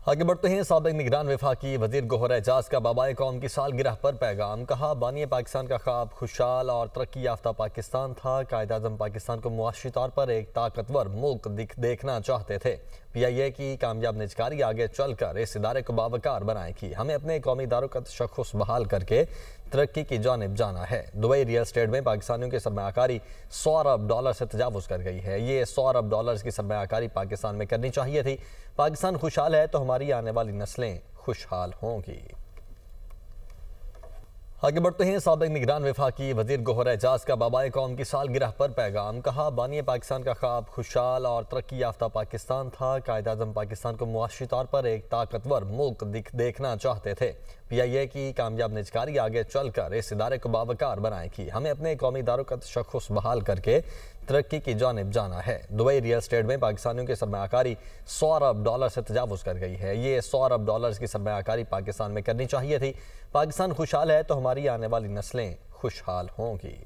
आगे बढ़ते हैं। साबिक निगरान वफाकी वजीर गोहर एजाज का बाबाए कौम की सालगिरह पर पैगाम। कहा, बानी पाकिस्तान का ख्वाब खुशहाल और तरक्की याफ्ता पाकिस्तान था। कायद आज़म पाकिस्तान को मुआशी तौर पर एक ताकतवर मुल्क देखना चाहते थे। PIA की कामयाब निजकारी आगे चलकर इस इदारे को बावकार बनाएगी। हमें अपने कौमी इदारों का तशख़्ख़ुस बहाल करके तरक्की की जानिब जाना है। दुबई रियल एस्टेट में पाकिस्तानियों की सरमायाकारी $100 अरब से तजावुज़ कर गई है। ये $100 अरब की सरमायाकारी पाकिस्तान में करनी चाहिए थी। पाकिस्तान खुशहाल है तो हमारी आने वाली नस्लें खुशहाल होंगी। आगे बढ़ते हैं। साबिक निगरान वफाकी वजीर गोहर एजाज का बाबाए कौम की सालगिरह पर पैगाम। कहा, बानी पाकिस्तान का ख्वाब खुशहाल और तरक्की याफ्ता पाकिस्तान था। कायद आज़म पाकिस्तान को मुआशी तौर पर एक ताकतवर मुल्क देखना चाहते थे। PIA की कामयाब निजकारी आगे चलकर इस इदारे को बावकार बनाएगी। हमें अपने कौमी इदारों का तशख़्ख़ुस बहाल करके तरक्की की जानिब जाना है। दुबई रियल एस्टेट में पाकिस्तानियों की सरमायाकारी $100 अरब से तजावुज़ कर गई है। ये $100 अरब की सरमायाकारी पाकिस्तान में करनी चाहिए थी। पाकिस्तान खुशहाल है तो हमारी आने वाली नस्लें खुशहाल होंगी।